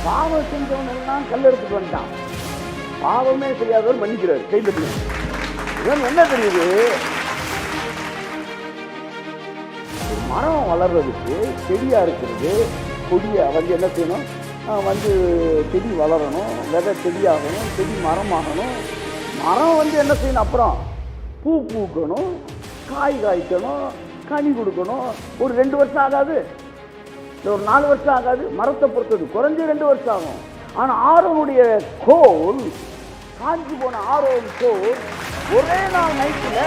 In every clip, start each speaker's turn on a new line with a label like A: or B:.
A: பாவம் செஞ்சவனெல்லாம் கல் எடுத்துட்டு வந்துட்டான். பாவமே தெரியாதவர் மன்னிக்கிறார். கைது இவன் என்ன தெரியுது, மரம் வளர்றதுக்கு செடியா இருக்கிறது, கொடியை வந்து என்ன செய்யணும், வந்து செடி வளரணும், விதை செடியாகணும், செடி மரமாகணும். மரம் வந்து என்ன செய்யணும், அப்புறம் பூ பூக்கணும், காய் காய்க்கணும், கனி கொடுக்கணும். ஒரு 2 வருஷம் ஆகாது, ஒரு 4 வருஷம் ஆகாது. மரத்தை பொறுத்தது குறைஞ்சு 2 வருஷம் ஆகும். ஆனால் ஆரோனுடைய கோல், காஞ்சி போன ஆரோன் கோல் ஒரே நாள் நைட்டில்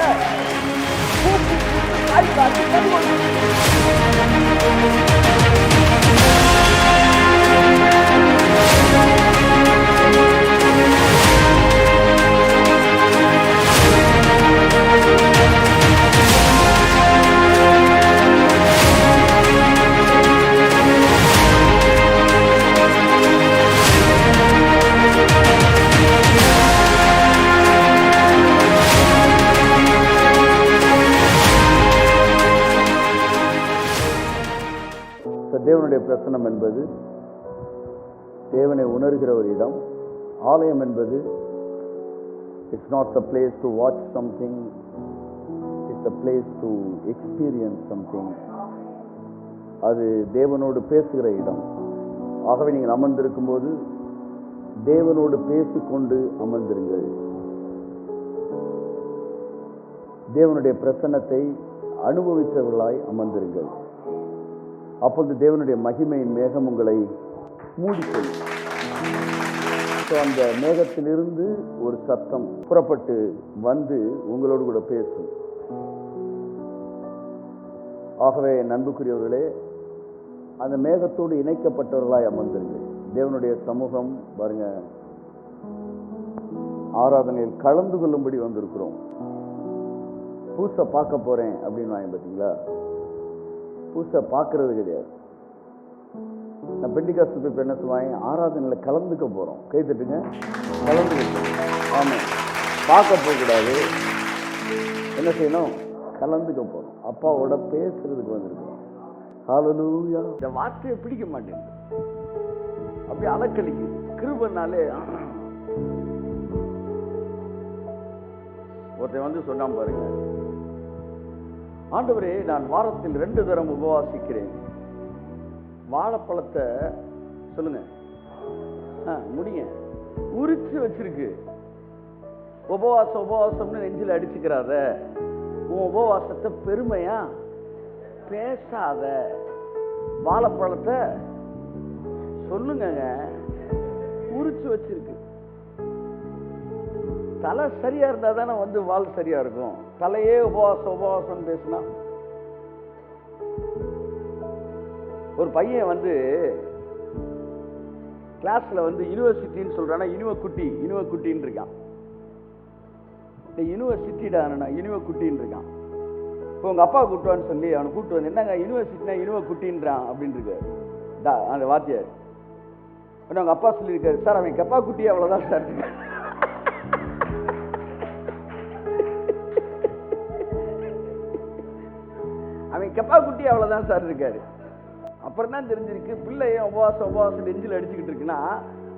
A: காய் காய்ச்சி கனி கொடுக்கணும். தேவனுடைய பிரசன்னம் என்பது தேவனை உணர்கிற ஒரு இடம். ஆலயம் என்பது it's not the place to watch something, it's the place to experience something. அது தேவனோடு பேசுகிற இடம். ஆகவே நீங்கள் அமர்ந்திருக்கும் போது தேவனோடு பேசிக்கொண்டு அமர்ந்திருங்கள். தேவனுடைய பிரசன்னத்தை அனுபவித்தவர்களாய் அமர்ந்திருங்கள். அப்பொழுது தேவனுடைய மகிமையின் மேகம் உங்களை மூடிக்கொள்ளும். அந்த மேகத்திலிருந்து ஒரு சத்தம் புறப்பட்டு வந்து உங்களோடு கூட பேசும். ஆகவே அன்புக்குரியவர்களே, அந்த மேகத்தோடு இணைக்கப்பட்டவர்களாய் அமர்ந்திருங்கள். தேவனுடைய சமூகம் பாருங்க, ஆராதனையில் கலந்து கொள்ளும்படி வந்திருக்கிறோம். பூசை பார்க்க போறேன் அப்படின்னு வாங்க பார்த்தீங்களா, பூசை பார்க்கறது கிடையாது. நான் பெண்டிகாஸ்ட் இப்போ என்ன சொல்லுவாங்க, ஆராதனையில் கலந்துக்க போகிறோம். கை தட்டுங்க, கலந்துக்க. ஆமாம், பார்க்க போகக்கூடாது. என்ன செய்யணும், கலந்துக்க போகிறோம். அப்பாவோட பேசுறதுக்கு வந்திருக்கோம். ஹல்லேலூயா. இந்த வார்த்தையை பிடிக்க மாட்டேங்குது, அப்படியே அலக்கழிக்குது. கிருபைனாலே ஒருத்தன் வந்து சொன்னான் பாருங்க, ஆண்டவரே நான் வாரத்தில் 2 தரம் உபவாசிக்கிறேன். வாழைப்பழத்தை சொல்லுங்க, முடிங்க, உரிச்சு வச்சிருக்கு. உபவாசம்னு நெஞ்சில் அடிச்சுக்கிறாத. உன் உபவாசத்தை பெருமையா பேசாத. வாழைப்பழத்தை சொல்லுங்க, உரிச்சு வச்சிருக்கு. தலை சரியா இருந்தா தானே வந்து வால் சரியா இருக்கும். தலையே உபவாசம் பேசினா. ஒரு பையன் வந்து கிளாஸ்ல வந்து யூனிவர்சிட்டின்னு சொல்றானா, யூனிவர்சிட்டின்னு இருக்கான். யூனிவர்சிட்டிடா, யூனிவர்சிட்டின்னு இருக்கான். இப்போ உங்க அப்பா கூட்டுவான்னு சொல்லி அவனை கூப்பிட்டு வந்து, என்னங்க யூனிவர்சிட்டினா யூனிவர்சிட்டின்றான் அப்படின்னு இருக்கு அந்த வாத்தியார். அவங்க அப்பா சொல்லியிருக்காரு, சார் அவன் கப்பா குட்டி அவ்வளவுதான் சார். அவன் கப்பா குட்டி அவ்வளவுதான் சார் இருக்காரு. அப்புறம் தான் தெரிஞ்சிருக்கு, பிள்ளைய உபவாசம் நெஞ்சில் அடிச்சுக்கிட்டு இருக்குன்னா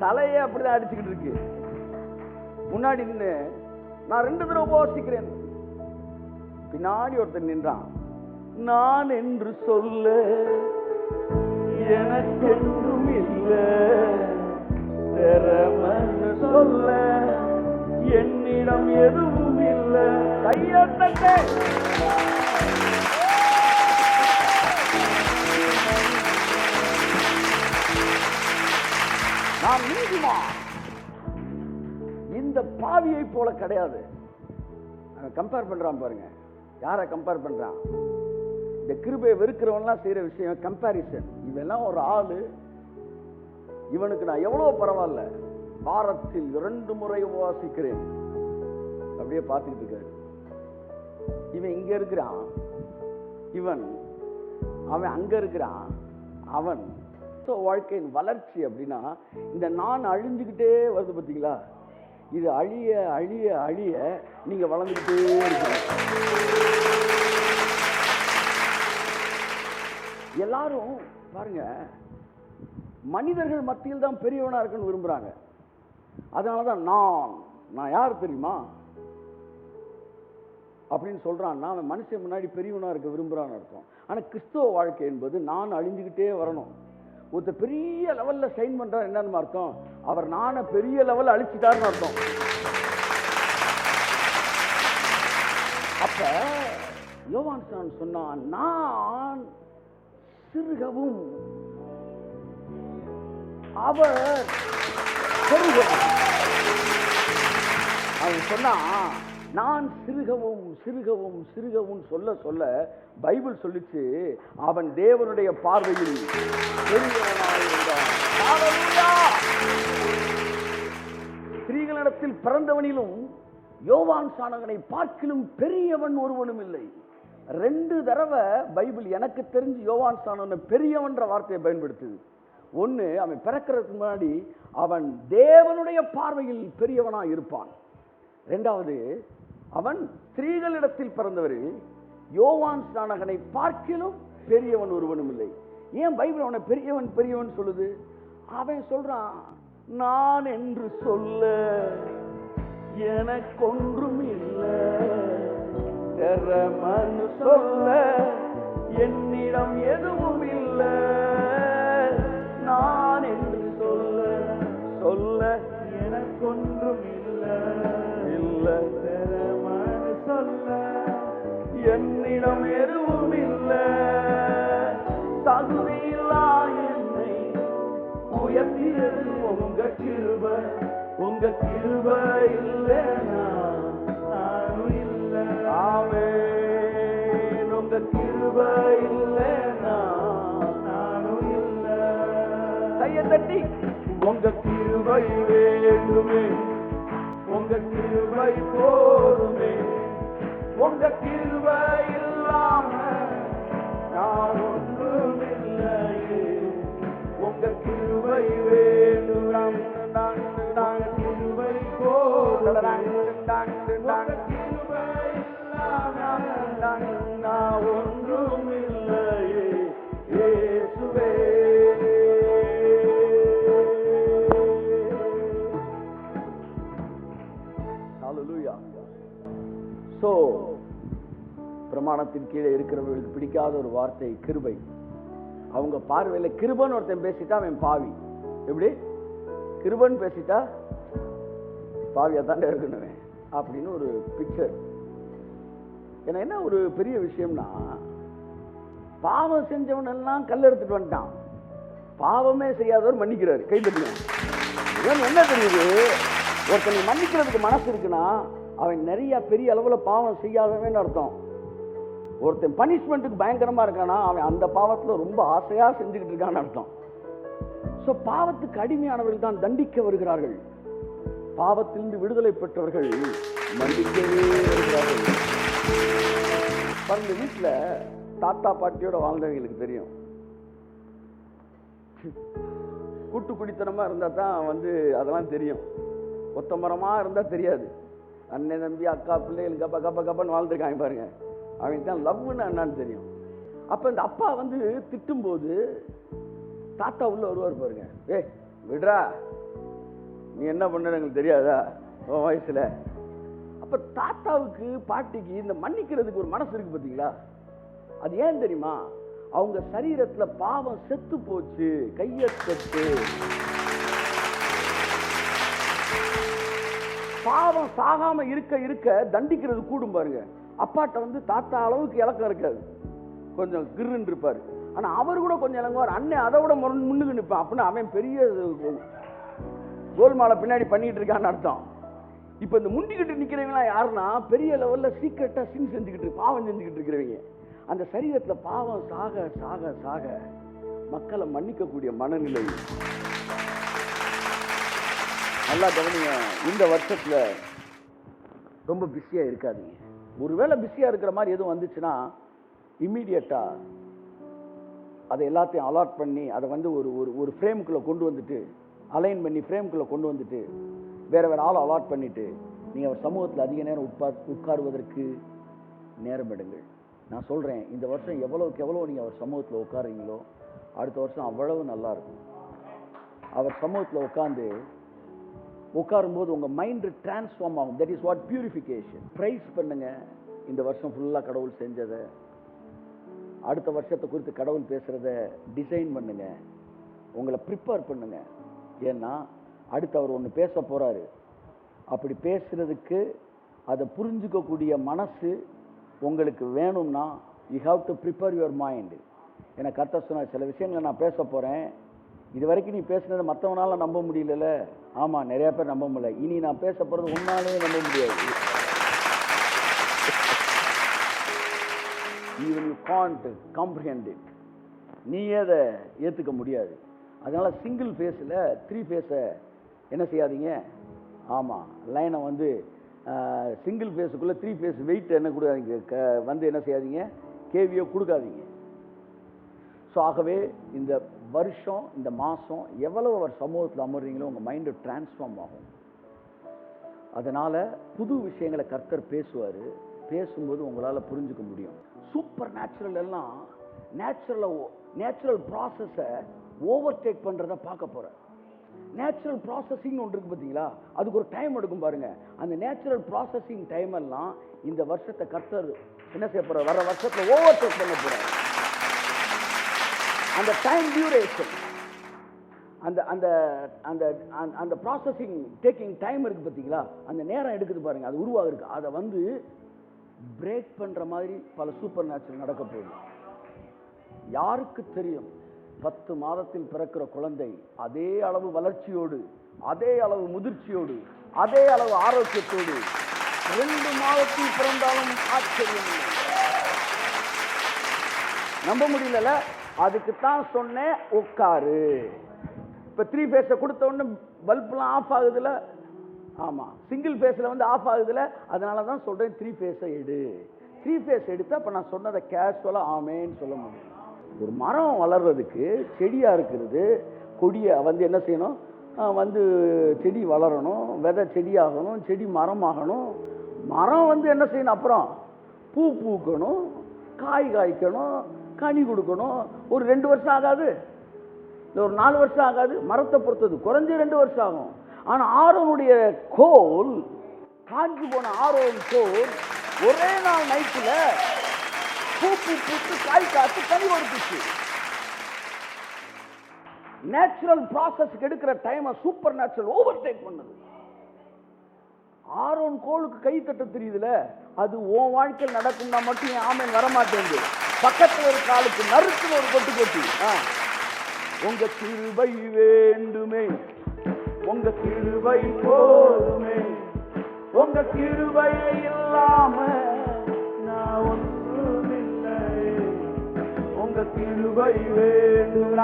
A: தலையே அப்படிதான் அடிச்சுக்கிட்டு இருக்கு. முன்னாடி நின்று நான் 2 தடவை உபவாசிக்கிறேன். பின்னாடி ஒருத்தர் நின்றான். நான் என்று சொல்ல எனக்கென்றும் இல்லை, திறமன்னு சொல்ல என்னிடம் எதுவும் இல்லை. கையொட்டே நான் நீதிமான், இந்த பாவியை போல கிடையாது. கம்பேர் பண்றான் பாருங்க. யாரை கம்பேர் பண்றான்? இந்த கிருபையை வெறுக்கிறவன்லாம் செய்யற விஷயம் கம்பேரிசன். இவெல்லாம் ஒரு ஆளு, இவனுக்கு நான் எவ்வளவு பரவாயில்ல, வாரத்தில் 2 முறை உபவாசிக்கிறேன். அப்படியே பார்த்துக்கிட்டு இருக்காரு. இவன் இங்க இருக்கிறான், அவன் அங்க இருக்கிறான். அவன் வாழ்க்கையின் வளர்ச்சி அப்படின்னா இந்த நான் அழிஞ்சுக்கிட்டே வருது பார்த்தீங்களா? இது அழிய அழிய அழிய நீங்க வளர்ந்துக்கிட்டே இருக்கீங்க. எல்லாரும் பாருங்க, மனிதர்கள் மத்தியில் தான் பெரியவனா இருக்குன்னு விரும்புறாங்க. அதனாலதான் நான் யார் தெரியுமா அப்படின்னு சொல்றான்னா அவன் மனுஷன் முன்னாடி பெரியவனா இருக்க விரும்புறான்னு அர்த்தம். ஆனா கிறிஸ்தவ வாழ்க்கை என்பது நான் அழிஞ்சுக்கிட்டே வரணும். ஒருத்தர் பெரிய லெவல்ல சைன் பண்றாரு, என்னன்னு அர்த்தம்? அவர் நான பெரிய லெவல்ல அழிச்சிட்டாருன்னு அர்த்தம். அப்ப யோவான் சொன்னான், நான் சிறுகவும் அவர் பெருகவும். அவன் சொன்னான், நான் சிறுகவும் சிறுகவும் சிறுகவும் சொல்ல சொல்ல பைபிள் சொல்லிச்சு, அவன் தேவனுடைய பார்வையில் பெரியவனாயிருந்தான். ஸ்திரீகளிடத்தில் பிறந்தவனிலும் யோவான் சானகனை பார்க்கிலும் பெரியவன் ஒருவனும் இல்லை. 2 தடவை பைபிள் எனக்கு தெரிஞ்சு யோவான் சானகனை பெரியவன்ற வார்த்தையை பயன்படுத்துது. ஒன்று, அவன் பிறக்கிறதுக்கு முன்னாடி அவன் தேவனுடைய பார்வையில் பெரியவனா இருப்பான். 2வது, அவன் ஸ்திரீகளிடத்தில் பிறந்தவரில் யோவான் ஸ்நானகனை பார்க்கிலும் பெரியவன் ஒருவனும் இல்லை. ஏன் பைபிள் அவனை பெரியவன் பெரியவன் சொல்லுது? அவன் சொல்றான், நான் என்று சொல்ல எனக்கொன்றும் இல்லை, சொல்ல என்னிடம் எதுவும் இல்லை. நான் என்று சொல்ல சொல்ல எனக்கொன்றும் இல்லை, இல்லை சொல்ல என்னிடம் எதுவும் இல்லை. தகுதியில்லா என்னை உயர்த்தியது உங்க கிருபை, உங்க கிருபை இல்லைனா நானும் இல்லை. ஆமென். உங்க கிருபை இல்லைனா நானும் இல்லை. கையை தட்டி, உங்க கிருபை வேண்டுமே, உங்க கிருபை போதுமே, உங்க கிருபை இல்லாம நான் ஒன்றும் இல்லையே. உங்க கிருபை வேண்டும், கிருபை போதும், உங்க கிருபை இல்லாம நான் ஒன்றும் இல்லையே இயேசுவே. சோ பிரமாணத்தின் கீழே இருக்கிறவர்களுக்கு பிடிக்காத ஒரு வார்த்தை கிருபை. அவங்க பார்வையில் கிருபன் ஒருத்தன் பேசிட்டா அவன் பாவி. எப்படி கிருபன் பேசிட்டா பாவியா தாண்டே இருக்கணும் அப்படின்னு ஒரு பிக்சர். ஏன்னா என்ன ஒரு பெரிய விஷயம்னா, பாவம் செஞ்சவன் எல்லாம் கல் எடுத்துட்டு வந்துட்டான், பாவமே செய்யாதவர் மன்னிக்கிறாரு. கை தட்டுங்க. என்ன தெரியுது? ஒருத்தனை மன்னிக்கிறதுக்கு மனசு இருக்குன்னா அவன் நிறைய பெரிய அளவுல பாவம் செய்யாதவன்னு அர்த்தம். ஒருத்தன் பனிஷ்மெண்ட்டுக்கு பயங்கரமா இருக்கானா அவன் அந்த பாவத்துல ரொம்ப ஆசையா செஞ்சுக்கிட்டு இருக்கான்னு அர்த்தம். சோ பாவத்துக்கு அடிமையானவர்கள் தான் தண்டிக்க வருகிறார்கள், பாவத்திலிருந்து விடுதலை பெற்றவர்கள் மன்னிக்கவே வருகிறார்கள். பாருங்க, வீட்டுல தாத்தா பாட்டியோட வாழ்ந்தவங்களுக்கு தெரியும், கூட்டு குடித்தனமா இருந்தா தான் அதெல்லாம் தெரியும். ஒத்த மரமா இருந்தா தெரியாது. அண்ணன் தம்பி அக்கா பிள்ளைகள் கப்ப கப்ப கப்பன்னு வாழ்ந்துருக்காங்க பாருங்க, அவங்களுக்கு தான் லவ்னு என்னன்னு தெரியும். அப்ப இந்த அப்பா திட்டும் போது தாத்தா உள்ள வருவார் பாருங்க, ஏ விடுறா நீ என்ன பண்ண எங்களுக்கு தெரியாதா உன் வயசுல. அப்ப தாத்தாவுக்கு பாட்டிக்கு இந்த மன்னிக்கிறதுக்கு ஒரு மனசு இருக்கு பார்த்தீங்களா? அது ஏன் தெரியுமா? அவங்க சரீரத்துல பாவம் செத்து போச்சு, கையை செத்து பாவம் சாகாம இருக்க இருக்க தண்டிக்கிறது கூடும் பாருங்க. அப்பாட்ட தாத்தா அளவுக்கு இலக்கம் இருக்காது, கொஞ்சம் கிருன்னு இருப்பாரு. ஆனா அவர் கூட கொஞ்சம் இலங்குவார். அண்ணன் அதை விட முன்னுக்கு நிற்பான். அப்படின்னு அவன் பெரிய கோல்மாலை பின்னாடி பண்ணிட்டு இருக்கான்னு அர்த்தம். இப்ப இந்த முண்டிக்கிட்டு நிக்கிறவங்க யாருன்னா பெரிய லெவல்ல சீக்கிரட்டா சின் செஞ்சுக்கிட்டு பாவம் செஞ்சுக்கிட்டு இருக்கிறவங்க. அந்த சரீரத்துல பாவம் சாக சாக சாக மக்களை மன்னிக்கக்கூடிய மனநிலை. நல்லா கவனிங்க, இந்த வருஷத்துல ரொம்ப பிஸியா இருக்காதீங்க. ஒருவேளை பிஸியா இருக்கிற மாதிரி எதுவும் வந்துச்சுன்னா இம்மீடியட்டா அதை எல்லாத்தையும் அலாட் பண்ணி அதை ஒரு ஒரு ஃப்ரேமுக்குள்ள கொண்டு வந்துட்டு அலைன் பண்ணி ஃப்ரேமுக்குள்ள கொண்டு வந்துட்டு வேற வேற ஆள் அலாட் பண்ணிட்டு நீங்க அவர் சமூகத்தில் அதிக நேரம் உட்காருவதற்கு நேரம் எடுங்கள். நான் சொல்றேன், இந்த வருஷம் எவ்வளவுக்கு எவ்வளவு நீங்க அவர் சமூகத்தில் உட்காருங்களோ அடுத்த வருஷம் அவ்வளவு நல்லா இருக்கும். அவர் சமூகத்தில் உட்காரும்போது உங்கள் மைண்டு டிரான்ஸ்ஃபார்ம் ஆகும். That is what purification. Praise பண்ணுங்க. இந்த வருஷம் ஃபுல்லாக கடவுள் செஞ்சதை, அடுத்த வருஷத்தை குறித்து கடவுள் பேசுகிறத டிசைன் பண்ணுங்க. உங்களை ப்ரிப்பேர் பண்ணுங்க. ஏன்னா அடுத்து அவர் ஒன்று பேச போகிறாரு. அப்படி பேசுகிறதுக்கு அதை புரிஞ்சுக்கக்கூடிய மனசு உங்களுக்கு வேணும்னா you have to prepare your mind. எனக்கு கர்த்தர் சொன்னார், சில விஷயங்களை நான் பேச போகிறேன், இது வரைக்கும் நீ பேசுனதை மற்றவனால நம்ப முடியல. ஆமாம், நிறையா பேர் நம்ப முடியல. இனி நான் பேச போகிறது உன்னாலே நம்ப முடியாது. Even you can't comprehend it. நீயே அதை ஏற்றுக்க முடியாது. அதனால் சிங்கிள் ஃபேஸில் 3 ஃபேஸை என்ன செய்யாதீங்க. ஆமாம், லைனை வந்து சிங்கிள் ஃபேஸுக்குள்ளே 3 ஃபேஸ் வெயிட் என்ன கொடுக்காதீங்க, வந்து என்ன செய்யாதீங்க, கேவியோ கொடுக்காதீங்க. ஸோ ஆகவே இந்த வருஷம், இந்த மாதம் எவ்வளவு அவர் சமூகத்தில் அமர்றீங்களோ உங்கள் மைண்டு டிரான்ஸ்ஃபார்ம் ஆகும். அதனால் புது விஷயங்களை கர்த்தர் பேசுவார். பேசும்போது உங்களால் புரிஞ்சுக்க முடியும். சூப்பர் நேச்சுரல் எல்லாம் நேச்சுரல் ப்ராசஸை ஓவர்டேக் பண்ணுறத பார்க்க போகிறேன். நேச்சுரல் ப்ராசஸிங் ஒன்று இருக்குது பார்த்தீங்களா, அதுக்கு ஒரு டைம் எடுக்கும் பாருங்கள். அந்த நேச்சுரல் ப்ராசஸிங் டைம் எல்லாம் இந்த வருஷத்தை கர்த்தர் என்ன செய்ய போகிறார், வர வருஷத்தில் ஓவர்டேக் பண்ண போகிறார். அந்த டைம் டியூரேஷன், அந்த அந்த அந்த அந்த ப்ராசஸிங் டேக்கிங் டைம் இருக்குது பார்த்தீங்களா, அந்த நேரம் எடுக்குது பாருங்கள், அது உருவாகுது. அதை வந்து பிரேக் பண்ணுற மாதிரி பல சூப்பர் நேச்சுரல் நடக்க போகுது. யாருக்கு தெரியும், 10 மாதத்தில் பிறக்கிற குழந்தை அதே அளவு வளர்ச்சியோடு, அதே அளவு முதிர்ச்சியோடு, அதே அளவு ஆரோக்கியத்தோடு 2 மாதத்தில் பிறந்தாலும் ஆச்சரியம் இல்லை. நம்ப முடியல. அதுக்குத்தான் சொன்னேன் உட்காரு. இப்போ 3 ஃபேஸை கொடுத்த உடனே பல்பெலாம் ஆஃப் ஆகுதுல. ஆமாம், சிங்கிள் ஃபேஸில் வந்து ஆஃப் ஆகுதுல. அதனால தான் சொல்கிறேன் 3 ஃபேஸை எடு. 3 ஃபேஸ் எடுத்தால் இப்போ நான் சொன்னதை கேஷுவலாக ஆமேன்னு சொல்ல முடியும். ஒரு மரம் வளர்றதுக்கு செடியாக இருக்கிறது, கொடியை வந்து என்ன செய்யணும், வந்து செடி வளரணும், விதை செடியாகணும், செடி மரமாகணும். மரம் வந்து என்ன செய்யணும், அப்புறம் பூ பூக்கணும், காய் காய்க்கணும், கனி கொடுக்கணும். ஒரு 2 வருஷம் ஆகாது, இல்லை ஒரு 4 வருஷம் ஆகாது. மரத்தை பொறுத்தது குறைஞ்ச 2 வருஷம் ஆகும். ஆனால் ஆரோனுடைய கோல், காஞ்சி போன ஆரோன் கோல் ஒரே நாள் நைட்டில் பூ பூத்து காய் காத்து கனி கொடுத்துச்சு. நேச்சுரல் ப்ராசஸ்க்கு எடுக்கிற டைமை சூப்பர் நேச்சுரல் ஓவர்டேக் பண்ணுது. ஆரோன் கோளுக்கு கை தட்ட தெரியுதுல, அது உன் வாழ்க்கையில் நடக்கும்னா மட்டும் என் ஆமேன் வரமாட்டேங்குது. பக்கத்தில் இருக்க ஆளுக்கு நறுக்குன்னு ஒரு கொட்டு கொட்டி, உங்க கிருபை வேண்டுமே, உங்க கிருபை போதுமே, உங்க கிருபை இல்லாம நான் ஒன்றுமில்லை, உங்க கிருபை வேண்டும்,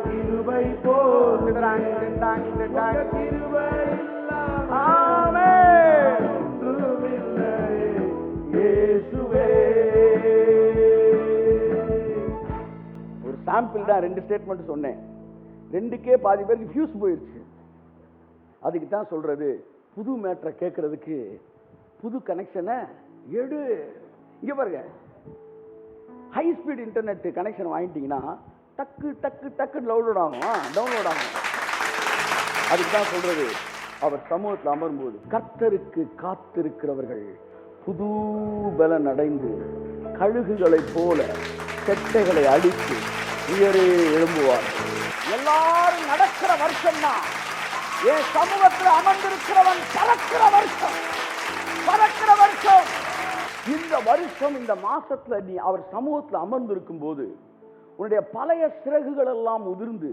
A: கிருபை போதும், கிருபை இல்லாம ஒன்றுமில்லை இயேசுவே. ஒரு சாம்பிள் தான், 2 ஸ்டேட்மெண்ட் சொன்னேன். 2க்கே பாதி பேருக்கு ஃபியூஸ் போயிடுச்சு. அதுக்கு தான் சொல்றது, புது மேட்டரை கேட்கறதுக்கு புது கனெக்ஷனை எடு. இங்க பாருங்க, ஹை ஸ்பீட் இன்டர்நெட் கனெக்ஷன் வாங்கிட்டீங்கன்னா டக்கு டக்கு டக்கு டவுன்லோட் ஆகும். அதுக்கு தான் சொல்றது, அவர் சமூகத்தில் அமரும்போது கர்த்தருக்கு காத்திருக்கிறவர்கள் புது பலன் அடைந்து கழுகுகளை போல செட்டைகளை அடித்து உயரே எழும்புவார்கள். எல்லாரும் நடக்கிற வருஷம் தான் என் சமூகத்தில் அமர்ந்திருக்கிறவன் பறக்கிற வருஷம். இந்த வருஷம், இந்த மாசத்துல நீ அவர் சமூகத்தில் அமர்ந்திருக்கும் போது உன்னுடைய பழைய சிறகுகள் எல்லாம் உதிர்ந்து,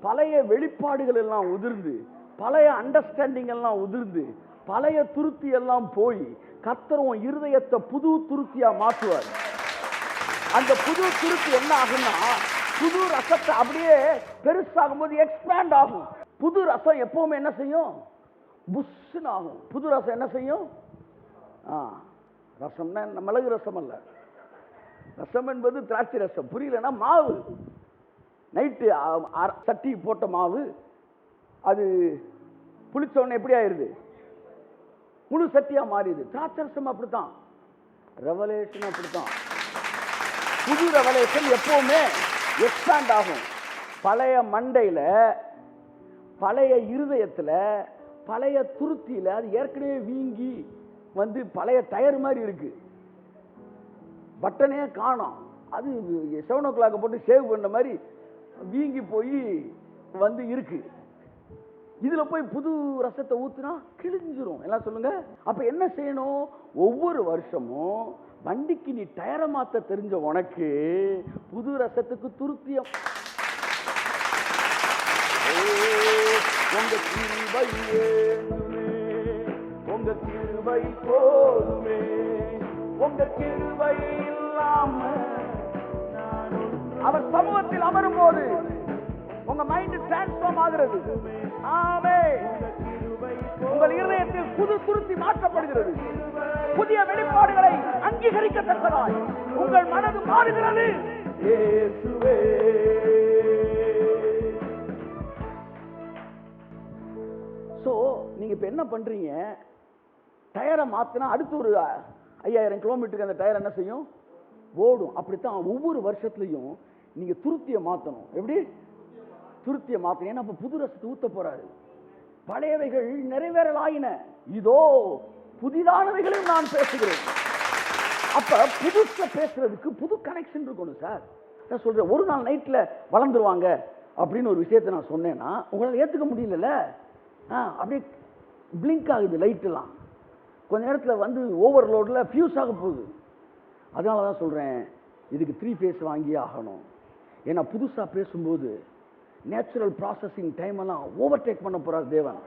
A: பழைய வெளிப்பாடுகள் எல்லாம் உதிர்ந்து, பழைய அண்டர்ஸ்டாண்டிங் எல்லாம் உதிர்ந்து, பழைய துருத்தி எல்லாம் போய் கர்த்தர் உன் இருதயத்தை புது துருத்தியா மாற்றுவார். அந்த புது துருத்தி என்ன ஆகும்னா, புது ரசத்தை அப்படியே பெருசாகும் போது எக்ஸ்பேண்ட் ஆகும். புது ரசம் எப்பவுமே என்ன செய்யும், புஷ்ஷுன்னு ஆகும். புது ரசம் என்ன செய்யும், ரசம்னா மிளகு ரசம் அல்ல, ரசம் என்பது திராட்சை ரசம். புரியலன்னா மாவு, நைட்டு சட்டி போட்ட மாவு அது புளிச்ச உடனே எப்படி ஆயிருது, முழு சட்டியா மாறிடுது. திராட்சை ரசம் அப்படித்தான், ரெவலேஷன் அப்படித்தான். புது ரெவலேஷன் எப்பவுமே எக்ஸ்பேண்ட் ஆகும். பழைய மண்டையில, பழைய இருதயத்துல, பழைய துருத்தியில அது ஏற்கனவே வீங்கி வந்து பழைய டயர் மாதிரி இருக்கு, பட்டனே காணோம். அது 7 o'clock போட்டு சேவ் பண்ண மாதிரி வீங்கி போய் வந்து இருக்கு. இதுல போய் புது ரசத்தை ஊத்துனா கிழிஞ்சிரும். எல்லாம் சொல்லுங்க. அப்ப என்ன செய்யணும்? ஒவ்வொரு வருஷமும் வண்டிக்கு நீ டயரை மாத்த தெரிஞ்ச உனக்கு புது ரசத்துக்கு துருத்தியம். உங்க கிருபை வேண்டுமே, உங்க கிருபை போதுமே, உங்க கிருபை இல்லாம அவர் சமூகத்தில் அமரும் போது உங்க மைண்ட் டிரான்ஸ்ஃபார்ம் ஆகிறது. ஆமென். உங்கள் இருதயத்தில் புது துருத்தி மாற்றப்படுகிறது. புதிய வெளிப்பாடுகளை அங்கீகரிக்கத்தக்கதாய் உங்கள் மனது மாறுகிறது. இயேசுவே. சோ நீங்க இப்ப என்ன பண்றீங்க? டயரை மாத்தினா அடுத்து ஒரு 5000 கிலோமீட்டருக்கு அந்த டயர் என்ன செய்யும்? ஓடும். அப்படித்தான் ஒவ்வொரு வருஷத்துலயும் நீங்க துருத்தியை மாத்தணும். எப்படி துருத்தியை மாத்தணும்? ஏன்னா அப்ப புது ரசத்தை ஊத்த போறாரு. பழையவைகள் நிறைவேறல் ஆயின, இதோ புதிதானவைகளையும் நான் பேசுகிறேன். அப்ப புதுசா பேசுறதுக்கு புது கனெக்ஷன் இருக்கணும் சார். நான் சொல்றேன், ஒரு நாள் நைட்ல வளர்ந்துருவாங்க அப்படின்னு ஒரு விஷயத்தை நான் சொன்னேன்னா உங்களால் ஏத்துக்க முடியல. அப்படியே பிளிங்க் ஆகுது லைட் எல்லாம், கொஞ்ச நேரத்தில் வந்து ஓவர்லோட்ல ஃபியூஸ் ஆக போகுது. அதனால தான் சொல்றேன், இதுக்கு 3 phase வாங்கியே ஆகணும். ஏன்னா புதுசா பேசும்போது நேச்சுரல் ப்ராசஸிங் டைம் எல்லாம் ஓவர்டேக் பண்ண போறார் தேவன்.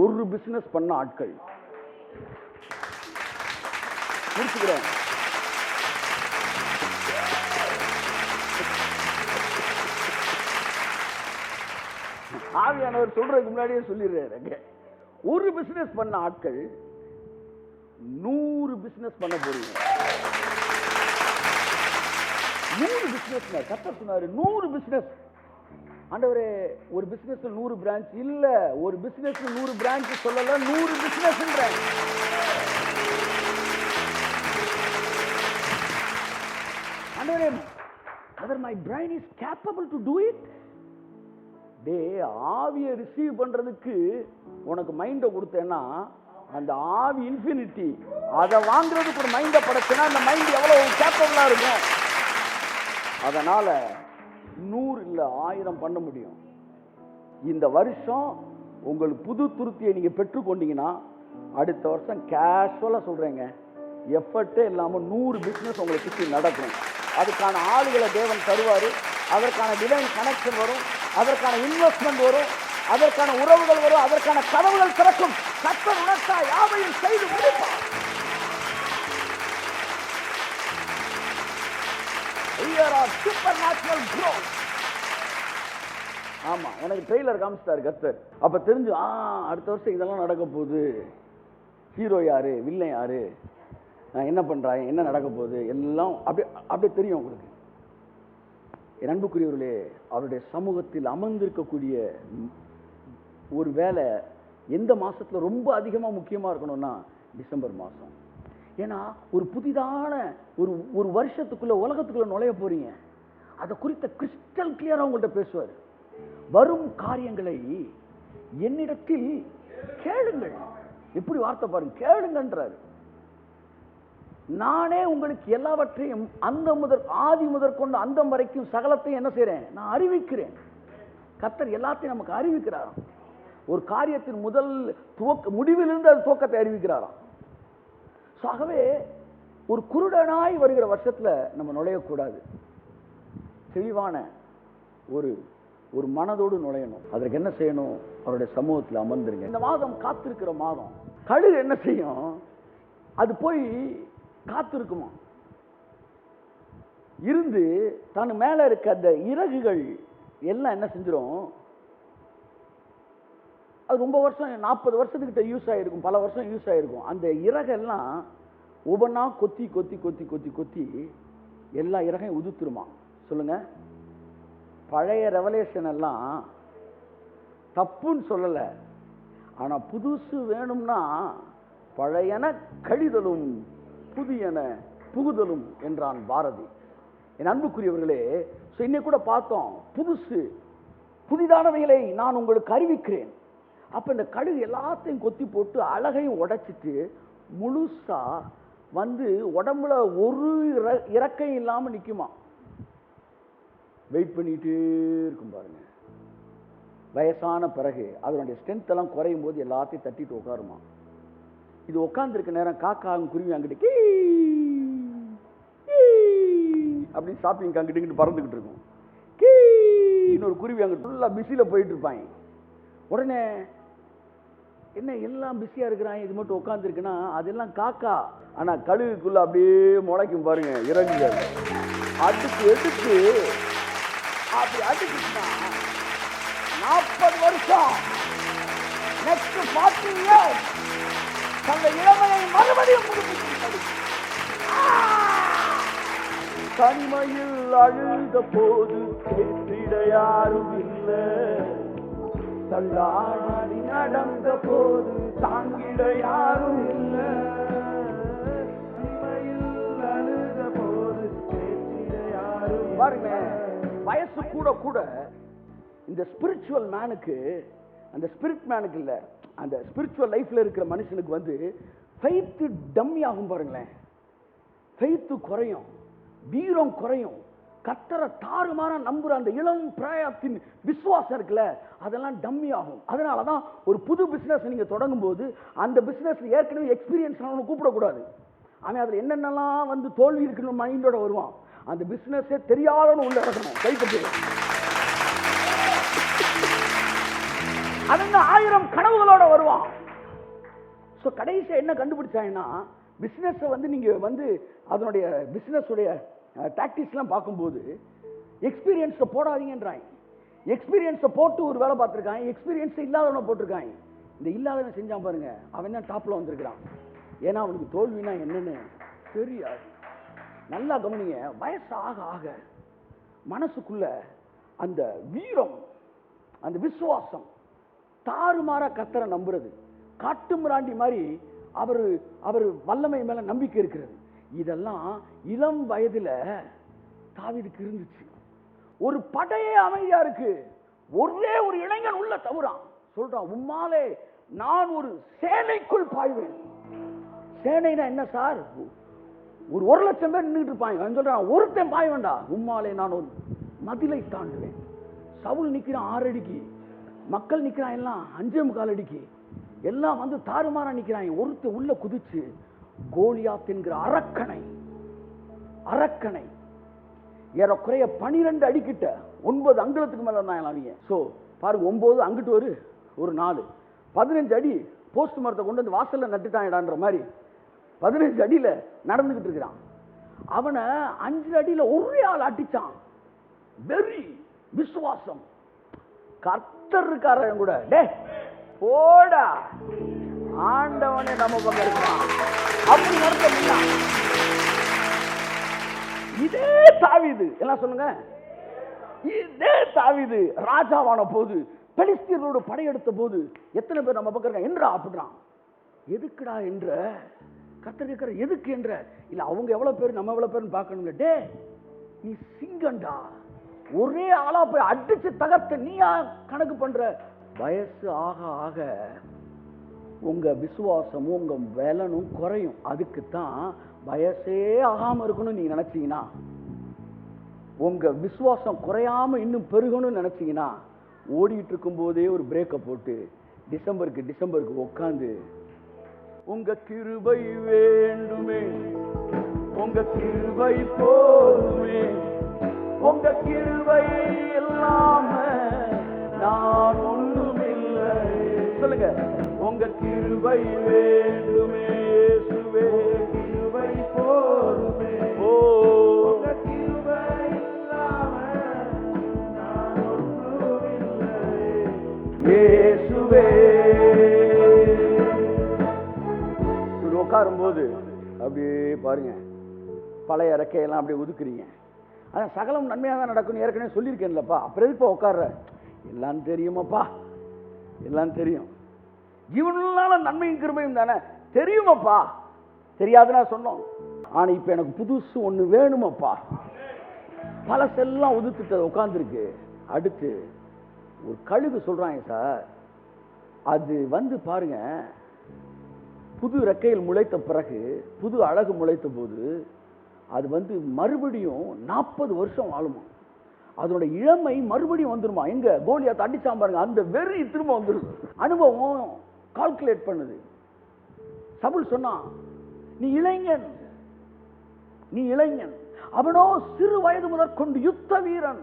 A: ஒரு பிசினஸ் பண்ண ஆட்கள் முடிச்சுக்கிறேன். ஆவியானவர் சொல்றதுக்கு முன்னாடியே சொல்லிடுறாரு, ஒரு பிசினஸ் பண்ண ஆட்கள் 100 பிசினஸ் பண்ண போறீங்க. 100 பிசினஸ். கர்த்தர் சொன்னாரு 100 பிசினஸ். ஆண்டவரே, ஒரு பிசினஸ் 100 பிரான்ச் இல்ல, ஒரு பிசினஸ் 100 பிரான்ச் சொல்லல, 100 பிசினஸ். ஆண்டவரே, whether my brain is capable to do it. டே, ஆவியை ரிசீவ் பண்றதுக்கு உனக்கு மைண்டை கொடுத்தேன்னா அந்த ஆவி இன்ஃபினிட்டி, அதை வாங்குறதுக்கு ஒரு மைண்டை படைச்சேன்னா அந்த மைண்ட் எவ்வளவு கேப்பபிளா இருக்கும். அதனால 100 இல்ல 1000 பண்ண முடியும். இந்த வருஷம் உங்களுக்கு புது துருத்தியை நீங்க பெற்றுக்கொண்டீங்கன்னா அடுத்த வருஷம் கேஷுவலா சொல்றேங்க, எஃபர்ட்டே இல்லாம 100 பிசினஸ் உங்களை சுற்றி நடக்கும். அதுக்கான ஆளுகளை தேவன் தருவாரு, அதற்கான டிவைன் கனெக்ஷன் வரும், அதற்கான இன்வெஸ்ட்மெண்ட் வரும், அதற்கான உறவுகள் வரும், அதற்கான கதவுகள் திறக்கும். கர்த்தர் உணர்த்தா யாவையும் செய்து முடிப்பார். supernatural growth. ஆமா, எனக்கு ட்ரெய்லர் காமிச்சிட்டாரு கர்த்தர். அப்ப தெரிஞ்சு அடுத்த வருஷம் இதெல்லாம் நடக்க போகுது. ஹீரோ யாரு, வில்லன் யாரு, என்ன பண்றாங்க, என்ன நடக்க போகுது, எல்லாம் அப்படியே தெரியும் உங்களுக்கு. என் அன்புக்குரியவர்களே, அவருடைய சமூகத்தில் அமர்ந்திருக்கக்கூடிய ஒரு வேலை எந்த மாசத்துல ரொம்ப அதிகமா முக்கியமா இருக்கணும்னா டிசம்பர் மாசம். ஏன்னா ஒரு புதிதான ஒரு வருஷத்துக்குள்ள உலகத்துக்குள்ள நுழைய போறீங்க. அதை குறித்த கிறிஸ்டல் கிளியரா உங்கள்கிட்ட பேசுவார். வரும் காரியங்களை என்னிடத்தில் கேளுங்கள். எப்படி வார்த்தை பாருங்க, கேளுங்கன்றாரு. நானே உங்களுக்கு எல்லாவற்றையும் ஆதி முதற்கொண்டு அந்தம் வரைக்கும் சகலத்தையும் என்ன செய்றேன், நான் அறிவிக்கிறேன். கர்த்தர் எல்லாத்தையும் நமக்கு அறிவிக்கிறாராம். ஒரு காரியத்தின் முதல் முடிவிலிருந்து அது துவக்கத்தை அறிவிக்கிறாராம். ஆகவே ஒரு குருடனாய் வருகிற வருஷத்துல நம்ம நுழையக்கூடாது. தெளிவான ஒரு மனதோடு நுழையணும். அதற்கு என்ன செய்யணும்? அவருடைய சமூகத்தில் அமர்ந்துருங்க. இந்த மாதம் காத்திருக்கிற மாதம். கழுகு என்ன செய்யும்? அது போய் காத்திருக்குமா, இருந்து தான் மேல இருக்க அந்த இறகுகள் எல்லாம் என்ன செஞ்சிடும், அது ரொம்ப வருஷம் 40 வருஷத்துக்கிட்ட யூஸ் ஆகிருக்கும், பல வருஷம் யூஸ் ஆகிருக்கும். அந்த இறகெல்லாம் ஒவ்வொன்றா கொத்தி கொத்தி கொத்தி கொத்தி கொத்தி எல்லா இறகையும் உதுத்துருமா. சொல்லுங்க, பழைய ரெவலேஷன் எல்லாம் தப்புன்னு சொல்லலை, ஆனால் புதுசு வேணும்னா பழையன கழிதலும் புதியன புகுதலும் என்றான் பாரதி. என் அன்புக்குரியவர்களே, இன்னைக்கு கூட பார்த்தோம், புதிதானவைகளை நான் உங்களுக்கு அறிவிக்கிறேன். அப்ப இந்த கழுகு எல்லாத்தையும் கொத்தி போட்டு அழகையும் உடைச்சிட்டு முழுசா வந்து உடம்புல ஒரு இறக்கையும் இல்லாம நிக்குமா. வெயிட் பண்ணிட்டே இருக்கும் பாருங்க. வயசான பிறகு அதனுடைய ஸ்ட்ரென்த் எல்லாம் குறையும் போது எல்லாத்தையும் தட்டிட்டு உட்காருமா. இது உட்கார்ந்துருக்க நேரம் காக்காவும் குருவி அங்கிட்டு அப்படின்னு ஷாப்பிங் அங்கிட்டு பறந்துகிட்டு இருக்கும். இன்னொரு குருவி அங்கிட்டு ஃபுல்லா பிஸியில போயிட்டு இருப்பாங்க. உடனே என்ன எல்லாம் பிஸியா இருக்கிறாங்க, இது மட்டும் உட்காந்துருக்குன்னா அதெல்லாம் காக்கா. ஆனா கழுகுக்குள்ள அப்படியே முளைக்கும் பாருங்க இறங்குங்க. அடுத்து எடுத்து அப்படி அடுத்துச்சுன்னா 40 வருஷம் நெக்ஸ்ட் 40 இயர்ஸ் அந்த இளமையை மறுபடியும் தனிமையில் அழுத போது கேட்டிட யாரும் இல்லை, தள்ளாடி நடந்த போது தாங்கிட யாரும் இல்லை, தனிமையில் அழுத போது கேட்டிட யாரும். பாருங்க, வயசு கூட கூட இந்த ஸ்பிரிச்சுவல் மேனுக்கு, அந்த ஸ்பிரிட் மேனுக்கு இல்ல, அந்த ஸ்பிரிச்சுவல் லைஃப்ல இருக்கிற மனுஷனுக்கு வந்து ஃபெய்த் டம்மி ஆகும். பாருங்களேன், ஃபெய்த் குறையும், வீரம் குறையும், கர்த்தரை தாறுமாற நம்புற அந்த இளம் பிராயத்தின் விசுவாசம் இருக்குல்ல, அதெல்லாம் டம்மி ஆகும். அதனாலதான் ஒரு புது பிசினஸ் நீங்க தொடங்கும் போது அந்த பிசினஸ் ஏற்கனவே எக்ஸ்பீரியன்ஸ் கூப்பிடக்கூடாது. அவன் அதுல என்னென்னலாம் வந்து தோல்வி இருக்குன்னு மைண்டோட வருவான். அந்த பிசினஸே தெரியாதவனு உள்ள இறக்கணும், கைப்பற்றி. அதுங்க 1000 கனவுகளோட வருவான். ஸோ கடைசியா என்ன கண்டுபிடிச்சாங்கன்னா, பிசினஸ் வந்து நீங்க வந்து அதனுடைய பிசினஸ் உடைய டாக்டிக்ஸ் எல்லாம் பார்க்கும்போது எக்ஸ்பீரியன்ஸ் போடாதீங்கன்றாங்க. எக்ஸ்பீரியன்ஸ் போட்டு ஒரு வேலை பார்த்துருக்காங்க, எக்ஸ்பீரியன்ஸ் இல்லாதவனை போட்டிருக்காங்க. இந்த இல்லாதவன் செஞ்சான் பாருங்க, அவன் தான் டாப்ல வந்திருக்கிறான். ஏன்னா அவனுக்கு தோல்வினா என்னன்னு தெரியாது. நல்லா கவனிங்க, வயசு ஆக ஆக மனசுக்குள்ள அந்த வீரம், அந்த விசுவாசம், தாறுமாற கர்த்தரை நம்புறது, காட்டு மிராண்டி மாதிரி அவர் வல்லமை மேல நம்பிக்கை இருக்கிறது, இதெல்லாம் இளம் வயதுல தாவீதுக்கு இருந்துச்சு. ஒரு படையே அமைதியா இருக்கு, ஒரே ஒரு இளைஞன் உள்ள தவறான், சொல்றான், உம்மாலே நான் ஒரு சேனைக்குள் பாய்வேன். சேனைனா என்ன சார்? ஒரு 1,00,000 பேர் நின்றுட்டு இருப்பாங்க. அவன் சொல்றான், ஒருத்தன் பாய வேண்டாம், உம்மாலே நான் ஒரு மதிலை தாண்டுவேன். சவுல் நிக்கிறான் 6 அடிக்கு, மக்கள் நிக்கிறான் எல்லாம் 5.25 அடிக்கு, எல்லாம் வந்து தாறுமாறா நிக்கிறாங்க. ஒருத்தன் உள்ள குதிச்சு கோலியாத் என்கிற அரக்கனை ஏறக்குறைய 12 அடிக்கிட்ட 9 அங்குலத்துக்கு மேல இருந்தாங்க. சோ பாருங்க, 9 அங்கிட்டு ஒரு 4 15 அடி போஸ்ட் மரத்தை கொண்டு வந்து வாசல்ல நட்டுட்டாங்கடான்ற மாதிரி 15 அடியில நடந்துகிட்டு இருக்கிறான். அவனை 5 அடியில ஒரே ஆள் அடிச்சான். வெறி, விசுவாசம். கர்த்தர் இருக்கார கூட, டே போடா ஆண்டவனே நம்ம பக்கம் இருக்கான் அப்படி நடத்த. இதே தாவீது எல்லாம் சொல்லுங்க, இதே தாவீது ராஜாவான போது, பெலிஸ்தியர்களோடு படையெடுத்த போது எத்தனை பேர் நம்ம பக்கம் இருக்கான் என்றா அப்படின்றான். எதுக்குடா என்ற கர்த்தர் கேட்கிற, எதுக்கு என்ற இல்ல, அவங்க எவ்வளவு பேர் நம்ம எவ்வளவு பேர் பார்க்கணும்ல. டே நீ சிங்கண்டா, ஒரே ஆளா போய் அடிச்சு தகர்த்த நீயா கணக்கு பண்ற. வயசு ஆக ஆக உங்க விசுவாசமும் உங்க பலனும் குறையும். அதுக்குத்தான் வயசே ஆகாம இருக்கணும்னு நீங்க நினைச்சீங்கன்னா, உங்க விசுவாசம் குறையாம இன்னும் பெருகணும்னு நினைச்சீங்கன்னா, ஓடிட்டு இருக்கும் போதே ஒரு பிரேக்கை போட்டு டிசம்பருக்கு உட்காந்து, உங்க கிருபை வேண்டுமே, உங்க கிருபை போதுமே, உங்க கிருபை இல்லாம நான் ஒண்ணுமில்லை. சொல்லுங்க, உங்க கிருபை வேண்டுமே இயேசுவே, கிருபை போதுமே, ஓ உங்க கிருபை இல்லாம நான் ஒண்ணுமில்லை இயேசுவே. உட்காரும் போது அப்படியே பாருங்க, பழைய இறக்கையெல்லாம் அப்படியே ஒதுக்குறீங்க. அதான் சகலம் நன்மையாக தான் நடக்கும் ஏற்கனவே சொல்லியிருக்கேன்லப்பா, அப்புறம் எதுப்பா உட்கார்ற? எல்லாம் தெரியுமாப்பா, எல்லாம் தெரியும். ஜீவனால நன்மையும் கிருபையும் தானே தெரியுமாப்பா, தெரியாதுன்னா சொன்னோம். ஆனா இப்ப எனக்கு புதுசு ஒண்ணு வேணுமாப்பா. பழசெல்லாம் உதுத்துட்டு உட்காந்துருக்கு. அடுத்து ஒரு கழுகு சொல்றாங்க சார், அது வந்து பாருங்க, புது ரெக்கையில் முளைத்த பிறகு புது அழகு முளைத்த போது அது வந்து மறுபடியும் 40 வருஷம் வாழுமா. அதோட இளமை மறுபடியும் வந்துருமா. எங்க கோலியாத் அடிச்சான் பாருங்க, அந்த வெறி திரும்ப வந்துருது. அனுபவம் கால்குலேட் பண்ணுது. சவுல் சொன்னான், நீ இளைஞன், நீ இளைஞன். அவனோ சிறு வயது முதற்கொண்டு யுத்த வீரன்.